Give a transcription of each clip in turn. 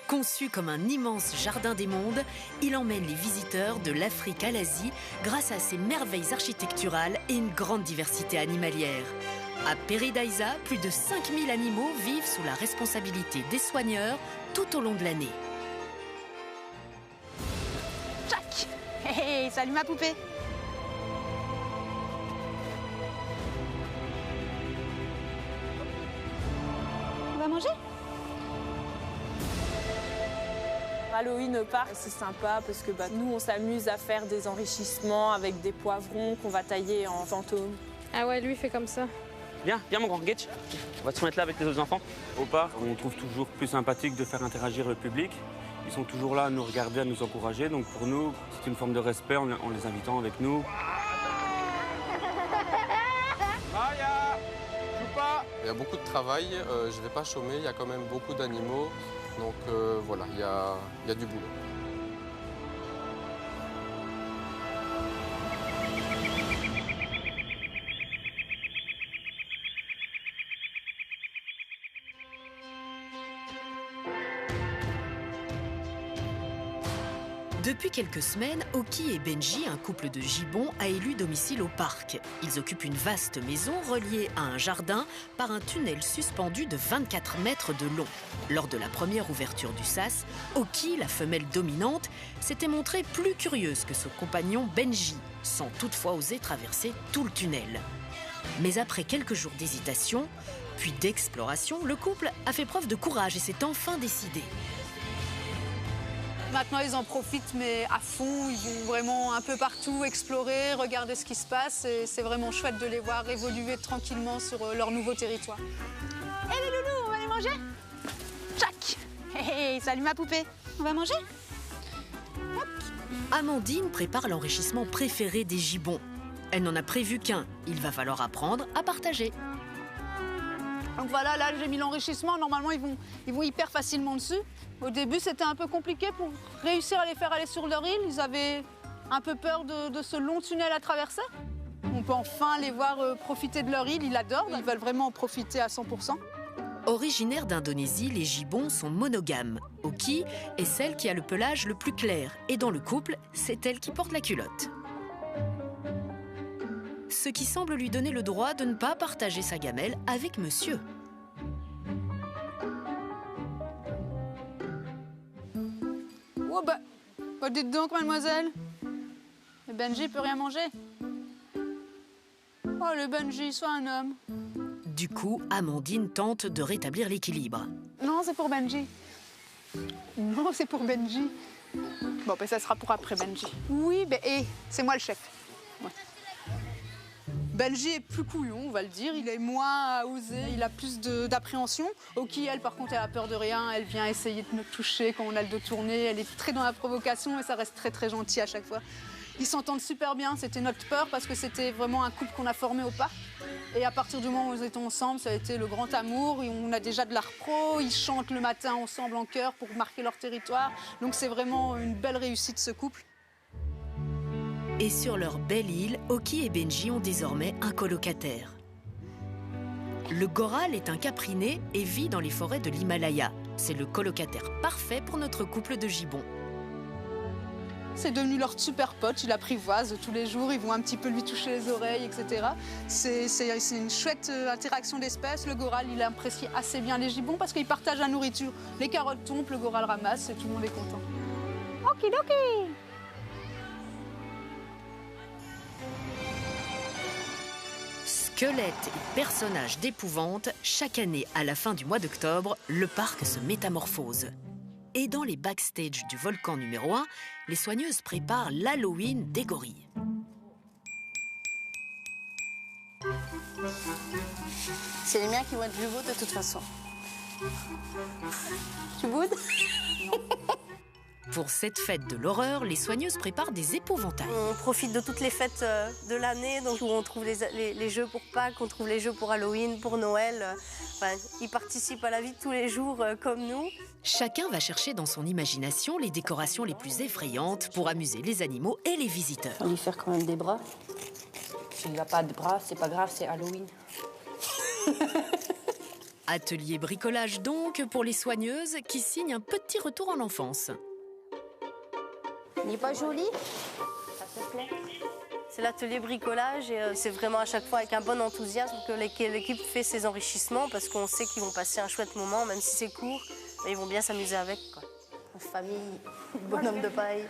Conçu comme un immense jardin des mondes, il emmène les visiteurs de l'Afrique à l'Asie grâce à ses merveilles architecturales et une grande diversité animalière. À Peridaisa, plus de 5000 animaux vivent sous la responsabilité des soigneurs tout au long de l'année. Jack! Hey, salut ma poupée! On va manger? Halloween Park, c'est sympa parce que nous, on s'amuse à faire des enrichissements avec des poivrons qu'on va tailler en fantômes. Ah ouais, lui, il fait comme ça. Viens mon grand Getch. On va se mettre là avec les autres enfants. Au parc, on trouve toujours plus sympathique de faire interagir le public. Ils sont toujours là à nous regarder, à nous encourager. Donc pour nous, c'est une forme de respect en les invitant avec nous. Maya, joue pas. Il y a beaucoup de travail, je ne vais pas chômer, il y a quand même beaucoup d'animaux. Donc voilà, il y a du boulot. Depuis quelques semaines, Oki et Benji, un couple de gibbons, a élu domicile au parc. Ils occupent une vaste maison reliée à un jardin par un tunnel suspendu de 24 mètres de long. Lors de la première ouverture du sas, Oki, la femelle dominante, s'était montrée plus curieuse que son compagnon Benji, sans toutefois oser traverser tout le tunnel. Mais après quelques jours d'hésitation, puis d'exploration, le couple a fait preuve de courage et s'est enfin décidé. Maintenant, ils en profitent, mais à fond. Ils vont vraiment un peu partout explorer, regarder ce qui se passe. Et c'est vraiment chouette de les voir évoluer tranquillement sur leur nouveau territoire. Hé les loulous, on va aller manger? Jack! Hey, salut ma poupée! On va manger? Hop. Amandine prépare l'enrichissement préféré des gibbons. Elle n'en a prévu qu'un. Il va falloir apprendre à partager. Donc voilà, là j'ai mis l'enrichissement. Normalement, ils vont hyper facilement dessus. Au début, c'était un peu compliqué pour réussir à les faire aller sur leur île. Ils avaient un peu peur de ce long tunnel à traverser. On peut enfin les voir profiter de leur île. Ils l'adorent, ils veulent vraiment en profiter à 100%. Originaires d'Indonésie, les gibbons sont monogames. Oki est celle qui a le pelage le plus clair. Et dans le couple, c'est elle qui porte la culotte. Ce qui semble lui donner le droit de ne pas partager sa gamelle avec monsieur. Oh bah dites donc, mademoiselle. Le Benji peut rien manger. Oh, le Benji, sois un homme. Du coup, Amandine tente de rétablir l'équilibre. Non, c'est pour Benji. Non, c'est pour Benji. Bon, ben ça sera pour après, Benji. Oui, c'est moi le chef. Ouais. Benji est plus couillon, on va le dire. Il est moins osé, il a plus d'appréhension. Oki, elle, par contre, elle a peur de rien. Elle vient essayer de nous toucher quand on a le dos tourné. Elle est très dans la provocation et ça reste très, très gentil à chaque fois. Ils s'entendent super bien. C'était notre peur parce que c'était vraiment un couple qu'on a formé au parc. Et à partir du moment où ils étaient ensemble, ça a été le grand amour. Et on a déjà de l'art pro. Ils chantent le matin ensemble en chœur pour marquer leur territoire. Donc c'est vraiment une belle réussite, ce couple. Et sur leur belle île, Oki et Benji ont désormais un colocataire. Le goral est un capriné et vit dans les forêts de l'Himalaya. C'est le colocataire parfait pour notre couple de gibbons. C'est devenu leur super pote, il l'apprivoise tous les jours, ils vont un petit peu lui toucher les oreilles, etc. C'est une chouette interaction d'espèces. Le goral, il apprécie assez bien les gibbons parce qu'ils partagent la nourriture. Les carottes tombent, le goral ramasse et tout le monde est content. Okidoki! Squelettes et personnages d'épouvante, chaque année à la fin du mois d'octobre, le parc se métamorphose. Et dans les backstage du volcan numéro 1, les soigneuses préparent l'Halloween des gorilles. C'est les miens qui vont être plus beaux de toute façon. Tu boudes? Pour cette fête de l'horreur, les soigneuses préparent des épouvantails. On profite de toutes les fêtes de l'année, donc où on trouve les jeux pour Pâques, on trouve les jeux pour Halloween, pour Noël. Enfin, ils participent à la vie de tous les jours comme nous. Chacun va chercher dans son imagination les décorations les plus effrayantes pour amuser les animaux et les visiteurs. On va lui faire quand même des bras. S'il n'a pas de bras, c'est pas grave, c'est Halloween. Atelier bricolage donc pour les soigneuses qui signent un petit retour en enfance. Il n'est pas joli? Ça te plaît? C'est l'atelier bricolage et c'est vraiment à chaque fois avec un bon enthousiasme que l'équipe fait ses enrichissements parce qu'on sait qu'ils vont passer un chouette moment, même si c'est court, mais ils vont bien s'amuser avec, quoi. En famille, bonhomme de paille.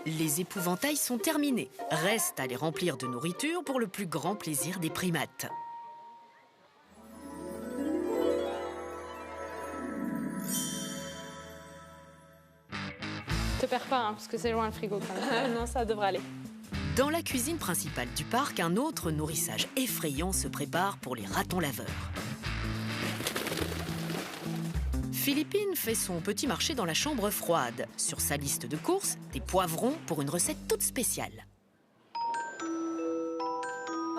Les épouvantails sont terminés. Reste à les remplir de nourriture pour le plus grand plaisir des primates. Te perds pas, hein, parce que c'est loin le frigo quand même. Non, ça devrait aller. Dans la cuisine principale du parc, un autre nourrissage effrayant se prépare pour les ratons laveurs. Philippine fait son petit marché dans la chambre froide. Sur sa liste de courses, des poivrons pour une recette toute spéciale.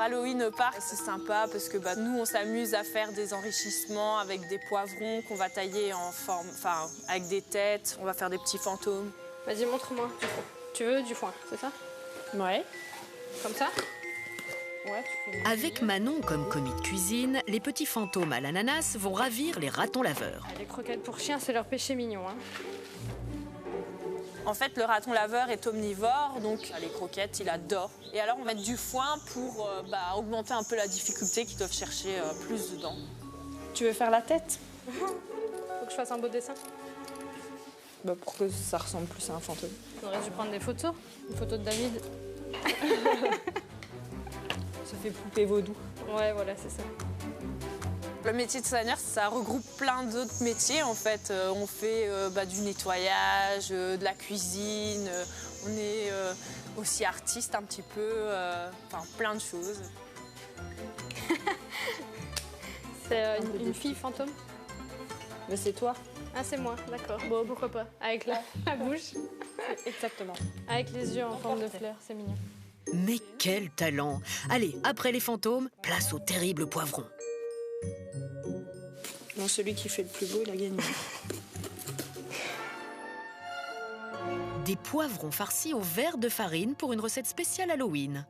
Halloween au parc, c'est sympa parce que nous, on s'amuse à faire des enrichissements avec des poivrons qu'on va tailler en forme, avec des têtes. On va faire des petits fantômes. Vas-y, montre-moi du foin. Tu veux du foin, c'est ça? Ouais. Comme ça? Ouais, tu fais... Avec Manon comme commis de cuisine, les petits fantômes à l'ananas vont ravir les ratons laveurs. Les croquettes pour chiens, c'est leur péché mignon. Hein. En fait, le raton laveur est omnivore, donc les croquettes, il adore. Et alors, on va mettre du foin pour augmenter un peu la difficulté qu'ils doivent chercher plus dedans. Tu veux faire la tête? Faut que je fasse un beau dessin? Pour que ça ressemble plus à un fantôme. On aurait dû prendre des photos. Une photo de David. Ça fait poupée vaudou. Ouais, voilà, c'est ça. Le métier de soigneur, ça regroupe plein d'autres métiers en fait. On fait du nettoyage, de la cuisine, on est aussi artiste un petit peu, plein de choses. C'est une fille fantôme? Mais c'est toi. Ah, c'est moi, d'accord. Bon, pourquoi pas. Avec la bouche. Exactement. Avec les yeux en forme de fleur, c'est mignon. Mais quel talent! Allez, après les fantômes, place au terrible poivron. Non, celui qui fait le plus beau, il a gagné. Des poivrons farcis au verre de farine pour une recette spéciale Halloween.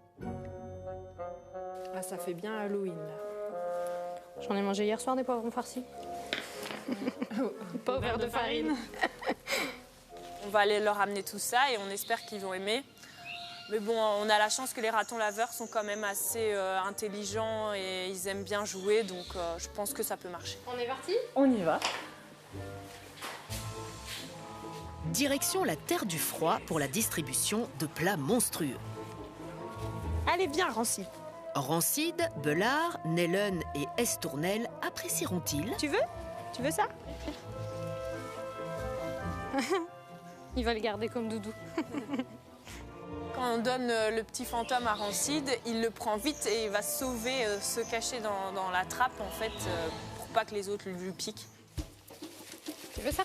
Ah, ça fait bien Halloween, là. J'en ai mangé hier soir des poivrons farcis. Pas au verre de farine. On va aller leur amener tout ça et on espère qu'ils vont aimer. Mais bon, on a la chance que les ratons laveurs sont quand même assez intelligents et ils aiment bien jouer, donc je pense que ça peut marcher. On est parti? On y va. Direction la Terre du Froid pour la distribution de plats monstrueux. Allez, bien, Rancid. Rancid, Belard, Nellen et Estournel apprécieront-ils? Tu veux ça? Il va le garder comme doudou. Quand on donne le petit fantôme à Rancid, il le prend vite et il va se cacher dans la trappe en fait, pour pas que les autres lui piquent. Tu veux ça?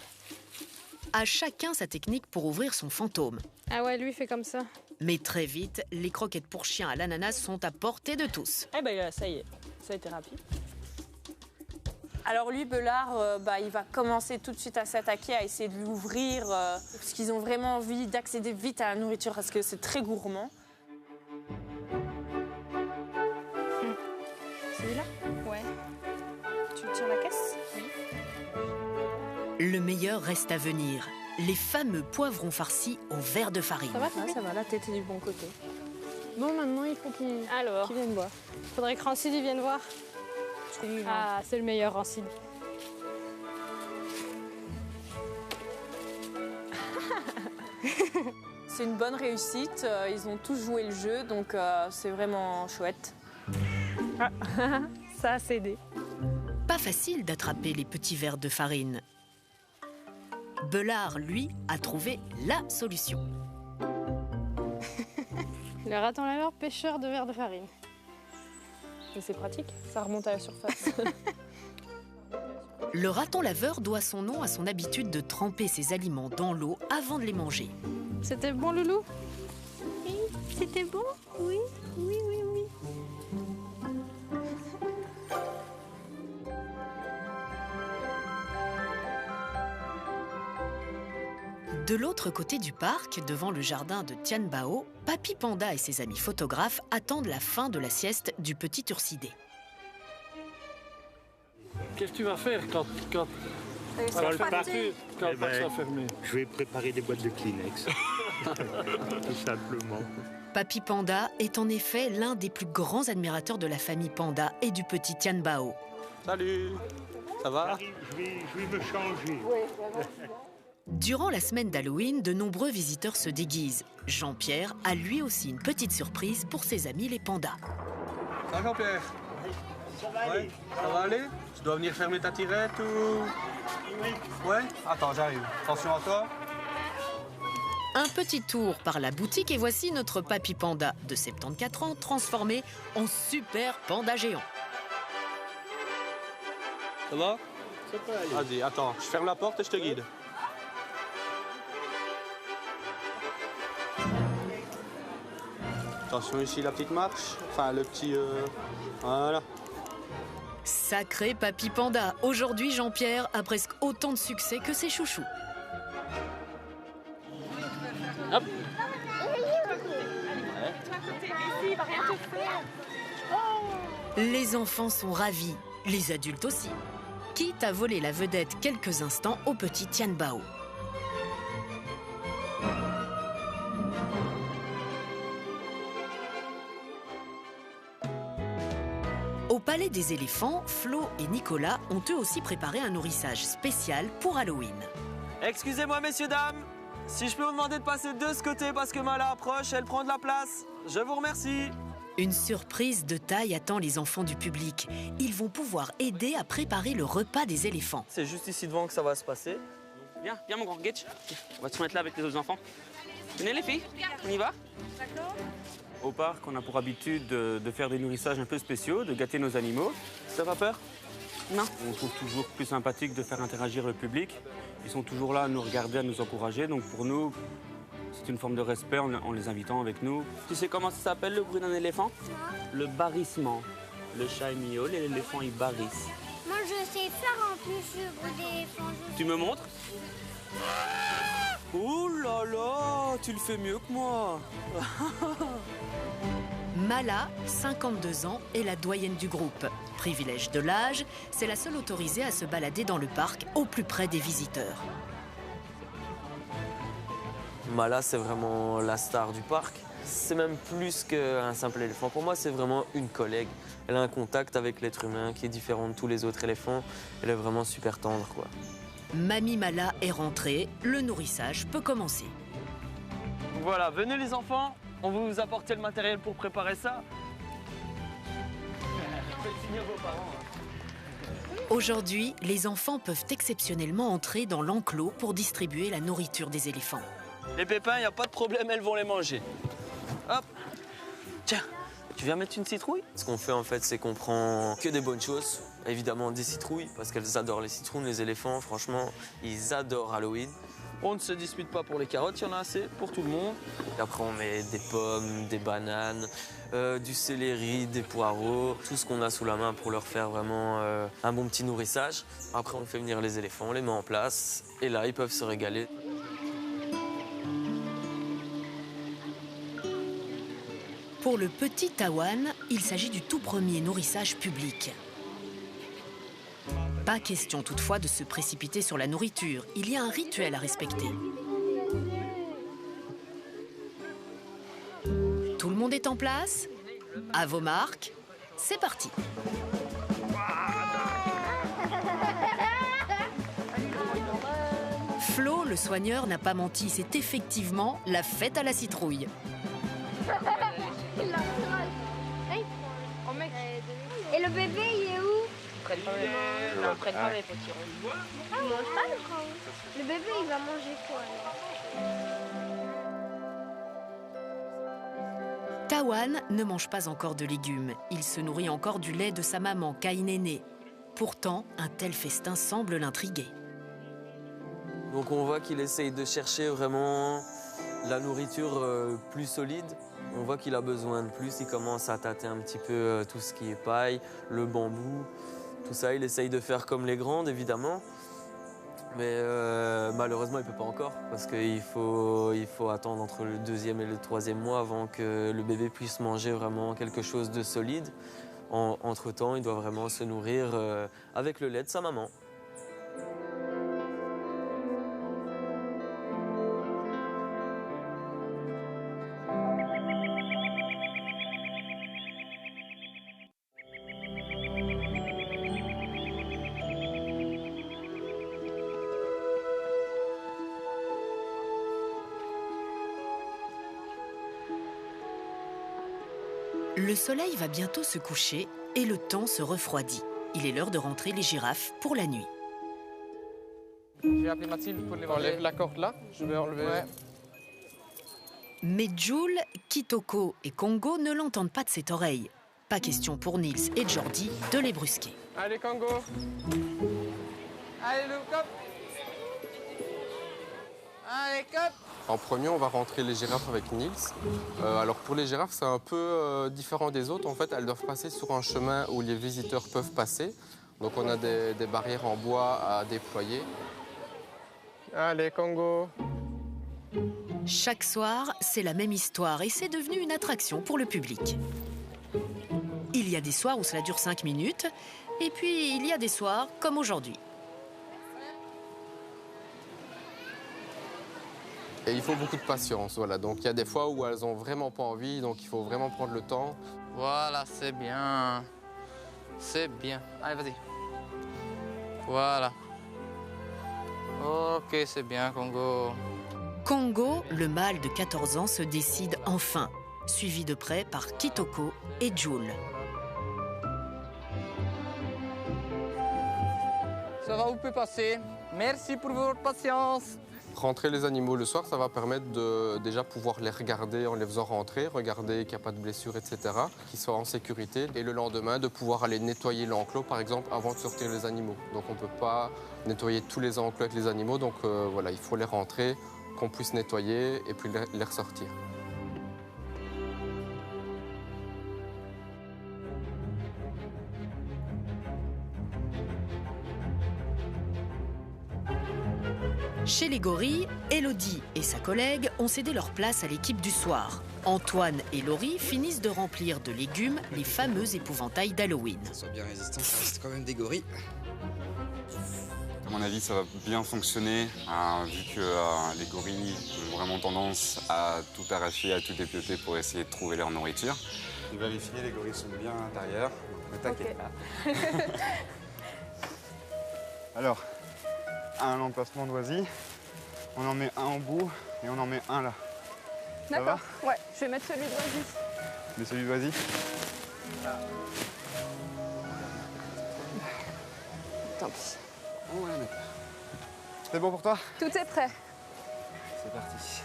À chacun sa technique pour ouvrir son fantôme. Ah ouais, lui il fait comme ça. Mais très vite, les croquettes pour chiens à l'ananas sont à portée de tous. Eh ben ça y est, ça a été rapide. Alors lui, Belard, il va commencer tout de suite à s'attaquer, à essayer de l'ouvrir, parce qu'ils ont vraiment envie d'accéder vite à la nourriture, parce que c'est très gourmand. Celui-là? Ouais. Tu tiens la caisse? Oui. Le meilleur reste à venir. Les fameux poivrons farcis au verre de farine. Ça va, Ça va, la tête est du bon côté. Bon, maintenant il faut qu'il vienne voir. Faudrait que Rancid vienne voir. Ah, c'est le meilleur Rancid. C'est une bonne réussite, ils ont tous joué le jeu, donc c'est vraiment chouette. Ah, ça a cédé. Pas facile d'attraper les petits verres de farine. Belard, lui, a trouvé la solution. Le raton laveur pêcheur de verre de farine. Mais c'est pratique, ça remonte à la surface. Le raton laveur doit son nom à son habitude de tremper ses aliments dans l'eau avant de les manger. C'était bon, Loulou? Oui, c'était bon? Oui, oui, oui, oui. De l'autre côté du parc, devant le jardin de Tianbao, Papy Panda et ses amis photographes attendent la fin de la sieste du petit Ursidé. Qu'est-ce que tu vas faire quand le parc sera fermé? Je vais préparer des boîtes de Kleenex. Tout simplement. Papy Panda est en effet l'un des plus grands admirateurs de la famille Panda et du petit Tianbao. Salut, ça va? Je vais me changer. Durant la semaine d'Halloween, de nombreux visiteurs se déguisent. Jean-Pierre a lui aussi une petite surprise pour ses amis les pandas. Ça va Jean-Pierre? Ça va aller. Ça va aller? Tu dois venir fermer ta tirette ou... Ouais? Attends, j'arrive. Attention à toi. Un petit tour par la boutique et voici notre papy panda de 74 ans transformé en super panda géant. Ça va? Ça peut aller. Vas-y, attends, je ferme la porte et je te guide. Attention ici la petite marche, enfin le petit... Voilà. Sacré papy panda. Aujourd'hui, Jean-Pierre a presque autant de succès que ses chouchous. Hop. Les enfants sont ravis, les adultes aussi. Quitte à voler la vedette quelques instants au petit Tianbao. Au Palais des éléphants, Flo et Nicolas ont eux aussi préparé un nourrissage spécial pour Halloween. Excusez-moi, messieurs, dames. Si je peux vous demander de passer de ce côté parce que Mala approche, elle prend de la place. Je vous remercie. Une surprise de taille attend les enfants du public. Ils vont pouvoir aider à préparer le repas des éléphants. C'est juste ici devant que ça va se passer. Viens, viens mon grand Getch. On va se mettre là avec les autres enfants. Venez les filles, on y va? Au parc, on a pour habitude de faire des nourrissages un peu spéciaux, de gâter nos animaux. T'as pas peur? Non. On trouve toujours plus sympathique de faire interagir le public. Ils sont toujours là à nous regarder, à nous encourager. Donc pour nous, c'est une forme de respect en les invitant avec nous. Tu sais comment ça s'appelle le bruit d'un éléphant? Le barrissement. Le chat il miaule et l'éléphant il barrisse. Moi je sais faire en plus le bruit d'éléphant. Tu me montres? Ouh là là, tu le fais mieux que moi. Mala, 52 ans, est la doyenne du groupe. Privilège de l'âge, c'est la seule autorisée à se balader dans le parc au plus près des visiteurs. Mala, c'est vraiment la star du parc. C'est même plus qu'un simple éléphant. Pour moi, c'est vraiment une collègue. Elle a un contact avec l'être humain qui est différent de tous les autres éléphants. Elle est vraiment super tendre, quoi. Mamie Mala est rentrée, le nourrissage peut commencer. Voilà, venez les enfants, on va vous apporter le matériel pour préparer ça. Aujourd'hui, les enfants peuvent exceptionnellement entrer dans l'enclos pour distribuer la nourriture des éléphants. Les pépins, il n'y a pas de problème, elles vont les manger. Hop, tiens, tu viens mettre une citrouille? Ce qu'on fait en fait, c'est qu'on prend que des bonnes choses. Évidemment des citrouilles, parce qu'elles adorent les citrouilles, les éléphants, franchement, ils adorent Halloween. On ne se dispute pas pour les carottes, il y en a assez pour tout le monde. Et après, on met des pommes, des bananes, du céleri, des poireaux, tout ce qu'on a sous la main pour leur faire vraiment un bon petit nourrissage. Après, on fait venir les éléphants, on les met en place, et là, ils peuvent se régaler. Pour le petit Tawan, il s'agit du tout premier nourrissage public. Pas question toutefois de se précipiter sur la nourriture. Il y a un rituel à respecter. Tout le monde est en place? À vos marques, c'est parti. Flo, le soigneur, n'a pas menti. C'est effectivement la fête à la citrouille. Et le bébé, il est où? Non, prenne pas les petits ronds. Il mange pas le grand. Le bébé, il va manger quoi alors? Tawan ne mange pas encore de légumes. Il se nourrit encore du lait de sa maman, Kainéné. Pourtant, un tel festin semble l'intriguer. Donc on voit qu'il essaye de chercher vraiment la nourriture plus solide. On voit qu'il a besoin de plus, il commence à tâter un petit peu tout ce qui est paille, le bambou, tout ça. Il essaye de faire comme les grandes, évidemment. Mais malheureusement, il ne peut pas encore, parce qu'il faut attendre entre le 2e et le 3e mois avant que le bébé puisse manger vraiment quelque chose de solide. Entre-temps, il doit vraiment se nourrir avec le lait de sa maman. Le soleil va bientôt se coucher et le temps se refroidit. Il est l'heure de rentrer les girafes pour la nuit. Je vais appeler Mathilde pour les enlève la corde là. Je vais enlever. Ouais. Mais Jules, Kitoko et Congo ne l'entendent pas de cette oreille. Pas question pour Nils et Jordi de les brusquer. Allez Congo. Allez Luke, hop. Allez, hop. En premier, on va rentrer les girafes avec Nils. Alors pour les girafes, c'est un peu différent des autres. En fait, elles doivent passer sur un chemin où les visiteurs peuvent passer. Donc on a des barrières en bois à déployer. Allez, Congo. Chaque soir, c'est la même histoire et c'est devenu une attraction pour le public. Il y a des soirs où cela dure 5 minutes et puis il y a des soirs comme aujourd'hui. Et il faut beaucoup de patience, voilà. Donc il y a des fois où elles n'ont vraiment pas envie, donc il faut vraiment prendre le temps. Voilà, c'est bien. C'est bien. Allez, vas-y. Voilà. Ok, c'est bien, Congo. Congo, le mâle de 14 ans, se décide enfin, suivi de près par Kitoko et Jules. Ça va, vous pouvez passer. Merci pour votre patience. Rentrer les animaux le soir, ça va permettre de déjà pouvoir les regarder en les faisant rentrer, regarder qu'il n'y a pas de blessures, etc., qu'ils soient en sécurité. Et le lendemain, de pouvoir aller nettoyer l'enclos, par exemple, avant de sortir les animaux. Donc on ne peut pas nettoyer tous les enclos avec les animaux, donc voilà, il faut les rentrer, qu'on puisse nettoyer et puis les ressortir. Chez les gorilles, Elodie et sa collègue ont cédé leur place à l'équipe du soir. Antoine et Laurie finissent de remplir de légumes les fameux épouvantails d'Halloween. Ça soit bien résistant, ça reste quand même des gorilles. À mon avis, ça va bien fonctionner, vu que les gorilles ont vraiment tendance à tout arracher, à tout dépioter pour essayer de trouver leur nourriture. Je vais vérifier, les gorilles sont bien à l'intérieur, ne t'inquiète pas. Alors, un l'emplacement d'Oisy, on en met un en bout et on en met un là. D'accord, ouais, je vais mettre celui d'Oisy. Mais celui d'Oisy. Tant pis. On va la mettre. C'est bon pour toi? Tout est prêt. C'est parti.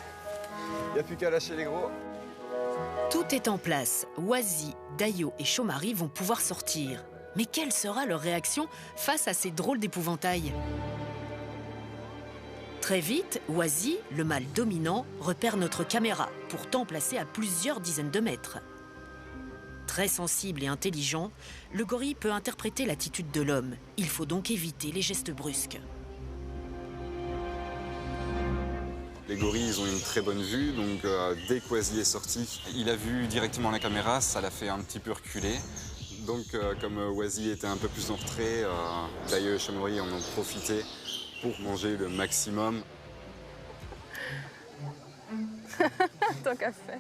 Il n'y a plus qu'à lâcher les gros. Tout est en place. Oisy, Dayo et Chomari vont pouvoir sortir. Mais quelle sera leur réaction face à ces drôles d'épouvantails? Très vite, Oisy, le mâle dominant, repère notre caméra, pourtant placée à plusieurs dizaines de mètres. Très sensible et intelligent, le gorille peut interpréter l'attitude de l'homme. Il faut donc éviter les gestes brusques. Les gorilles, ils ont une très bonne vue, donc dès qu'Oisy est sorti, il a vu directement la caméra, ça l'a fait un petit peu reculer. Donc comme Oisy était un peu plus en retrait, Dayo et Chomari en ont profité pour manger le maximum. Tant qu'à faire.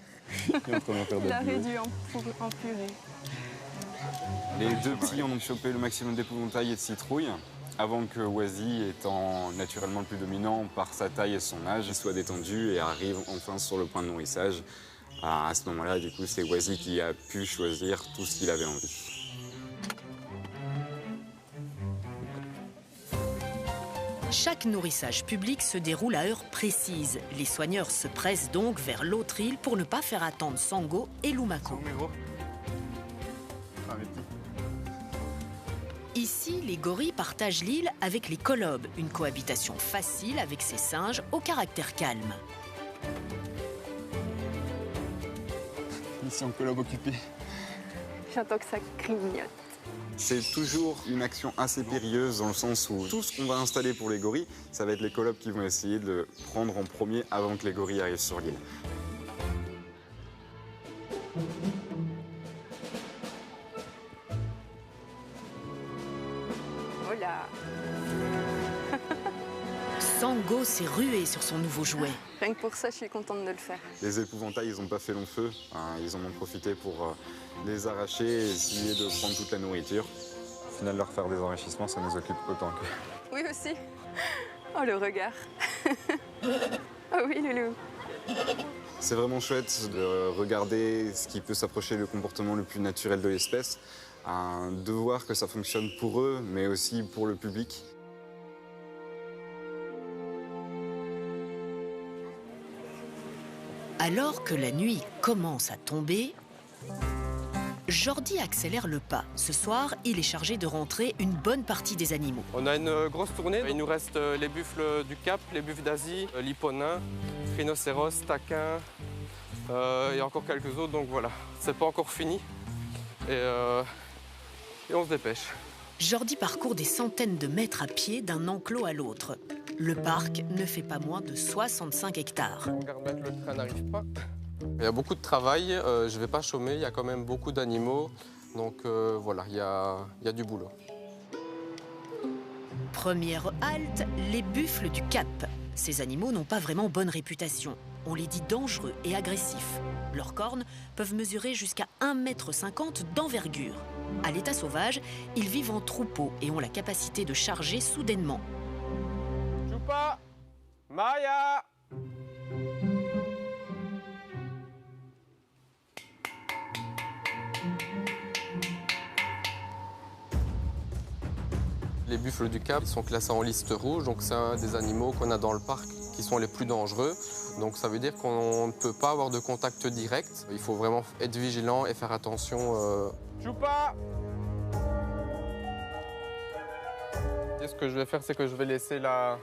Il a réduit en purée. Les deux petits en ont chopé le maximum d'épouvantail et de citrouilles, avant que Oisy, étant naturellement le plus dominant par sa taille et son âge, soit détendu et arrive enfin sur le point de nourrissage. À ce moment-là, du coup, c'est Oisy qui a pu choisir tout ce qu'il avait envie. Chaque nourrissage public se déroule à heure précise. Les soigneurs se pressent donc vers l'autre île pour ne pas faire attendre Sango et Lumako. Ici, les gorilles partagent l'île avec les colobes, une cohabitation facile avec ces singes au caractère calme. Ici, en colobe occupé. J'entends que ça clignote. C'est toujours une action assez périlleuse dans le sens où tout ce qu'on va installer pour les gorilles, ça va être les colobes qui vont essayer de le prendre en premier avant que les gorilles arrivent sur l'île. Sango s'est rué sur son nouveau jouet. Rien que pour ça, je suis contente de le faire. Les épouvantails, ils n'ont pas fait long feu. Ils en ont profité pour les arracher et essayer de prendre toute la nourriture. Au final, leur faire des enrichissements, ça nous occupe autant que... Oui, aussi. Oh, le regard. Oh oui, Loulou. C'est vraiment chouette de regarder ce qui peut s'approcher du comportement le plus naturel de l'espèce, de voir que ça fonctionne pour eux, mais aussi pour le public. Alors que la nuit commence à tomber, Jordi accélère le pas. Ce soir, il est chargé de rentrer une bonne partie des animaux. On a une grosse tournée. Il nous reste les buffles du Cap, les buffles d'Asie, l'hipponin, rhinocéros, taquin et encore quelques autres. Donc voilà, c'est pas encore fini et on se dépêche. Jordi parcourt des centaines de mètres à pied d'un enclos à l'autre. Le parc ne fait pas moins de 65 hectares. On regarde bien que le train n'arrive pas. Il y a beaucoup de travail, je ne vais pas chômer, il y a quand même beaucoup d'animaux. Donc voilà, il y a du boulot. Première halte, les buffles du Cap. Ces animaux n'ont pas vraiment bonne réputation. On les dit dangereux et agressifs. Leurs cornes peuvent mesurer jusqu'à 1,50 m d'envergure. À l'état sauvage, ils vivent en troupeau et ont la capacité de charger soudainement. Choupa, Maya. Les buffles du Cap sont classés en liste rouge, donc c'est un des animaux qu'on a dans le parc qui sont les plus dangereux. Donc ça veut dire qu'on ne peut pas avoir de contact direct. Il faut vraiment être vigilant et faire attention. Choupa! Ce que je vais faire, c'est que je vais laisser la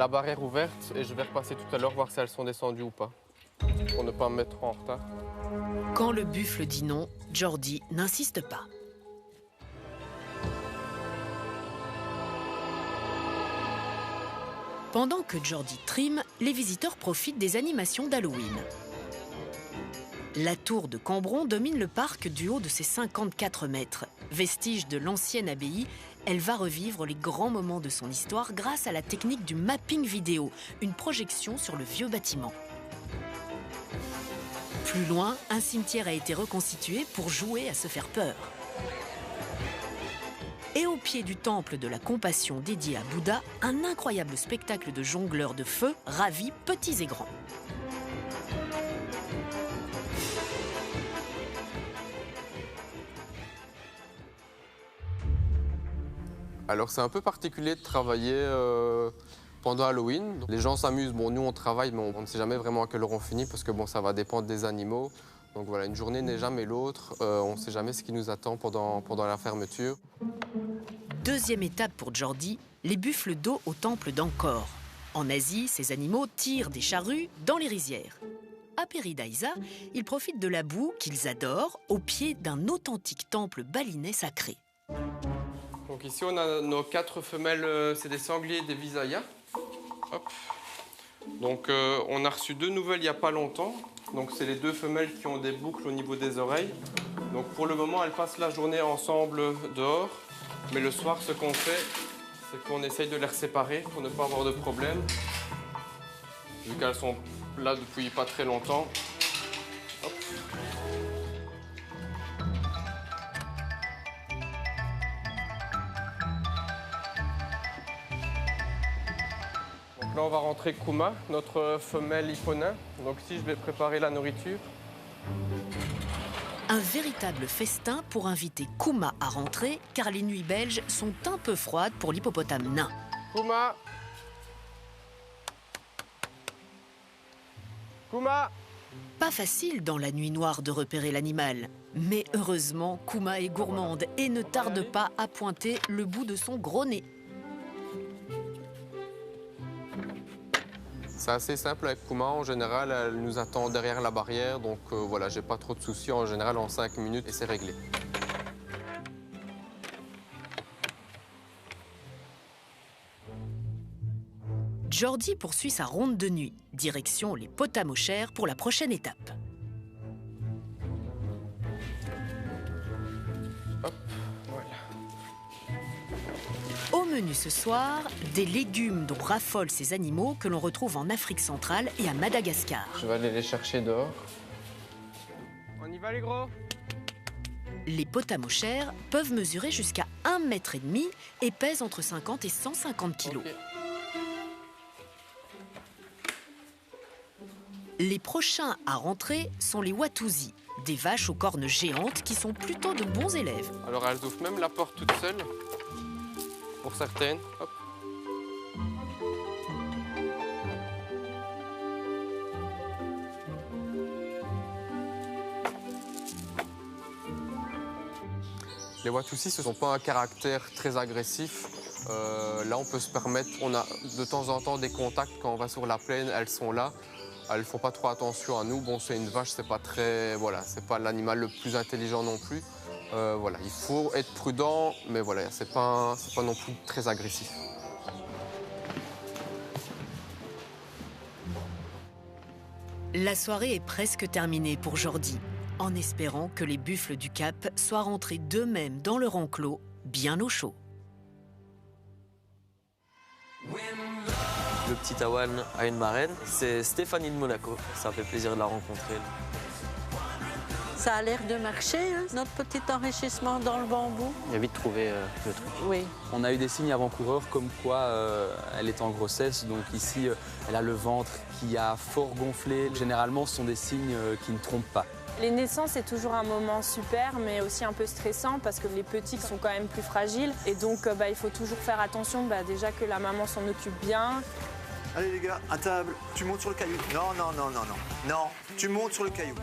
barrière ouverte et je vais repasser tout à l'heure voir si elles sont descendues ou pas, pour ne pas me mettre en retard. Quand le buffle dit non, Jordi n'insiste pas. Pendant que Jordi trime, les visiteurs profitent des animations d'Halloween. La tour de Cambron domine le parc du haut de ses 54 mètres. Vestige de l'ancienne abbaye, elle va revivre les grands moments de son histoire grâce à la technique du mapping vidéo, une projection sur le vieux bâtiment. Plus loin, un cimetière a été reconstitué pour jouer à se faire peur. Et au pied du temple de la Compassion dédié à Bouddha, un incroyable spectacle de jongleurs de feu ravit petits et grands. Alors c'est un peu particulier de travailler pendant Halloween. Les gens s'amusent, bon nous on travaille mais on ne sait jamais vraiment à quelle heure on finit parce que bon ça va dépendre des animaux. Donc voilà, une journée n'est jamais l'autre, on ne sait jamais ce qui nous attend pendant la fermeture. Deuxième étape pour Jordi, les buffles d'eau au temple d'Angkor. En Asie, ces animaux tirent des charrues dans les rizières. À Paradise, ils profitent de la boue qu'ils adorent au pied d'un authentique temple balinais sacré. Donc ici on a nos 4 femelles, c'est des sangliers des Visayas. Hop. Donc on a reçu 2 nouvelles il n'y a pas longtemps. Donc c'est les 2 femelles qui ont des boucles au niveau des oreilles. Donc pour le moment elles passent la journée ensemble dehors. Mais le soir ce qu'on fait, c'est qu'on essaye de les séparer pour ne pas avoir de problème. Vu qu'elles sont là depuis pas très longtemps. Hop. Donc là on va rentrer Kuma, notre femelle hipponin. Donc ici je vais préparer la nourriture. Un véritable festin pour inviter Kuma à rentrer, car les nuits belges sont un peu froides pour l'hippopotame nain. Kuma! Kuma! Pas facile dans la nuit noire de repérer l'animal. Mais heureusement, Kuma est gourmande et ne tarde pas à pointer le bout de son gros nez. C'est assez simple avec Kuma. En général, elle nous attend derrière la barrière. Donc voilà, j'ai pas trop de soucis. En général, en 5 minutes, et c'est réglé. Jordi poursuit sa ronde de nuit. Direction les Potamochères pour la prochaine étape. Hop, voilà. Au menu menu ce soir, des légumes dont raffolent ces animaux que l'on retrouve en Afrique centrale et à Madagascar. Je vais aller les chercher dehors. On y va les gros? Les potamochères peuvent mesurer jusqu'à 1,5 m et pèsent entre 50 et 150 kg. Okay. Les prochains à rentrer sont les Watusi, des vaches aux cornes géantes qui sont plutôt de bons élèves. Alors elles ouvrent même la porte toute seule, pour certaines. Hop. Les Watusi, ce ne sont pas un caractère très agressif. Là, on peut se permettre, on a de temps en temps des contacts quand on va sur la plaine, elles sont là. Elles ne font pas trop attention à nous. Bon, c'est une vache, c'est pas très, voilà, c'est pas l'animal le plus intelligent non plus. Voilà, il faut être prudent, mais voilà, c'est pas non plus très agressif. La soirée est presque terminée pour Jordi, en espérant que les buffles du Cap soient rentrés d'eux-mêmes dans leur enclos, bien au chaud. Le petit Awan a une marraine, c'est Stéphanie de Monaco. Ça fait plaisir de la rencontrer. Ça a l'air de marcher, hein, notre petit enrichissement dans le bambou. Il y a vite trouvé le truc. Oui. On a eu des signes avant-coureurs comme quoi elle est en grossesse. Donc ici, elle a le ventre qui a fort gonflé. Généralement, ce sont des signes qui ne trompent pas. Les naissances, c'est toujours un moment super, mais aussi un peu stressant parce que les petits sont quand même plus fragiles. Et donc, il faut toujours faire attention, déjà que la maman s'en occupe bien. Allez les gars, à table, tu montes sur le caillou. Non, non, non, non, non. Non, tu montes sur le caillou.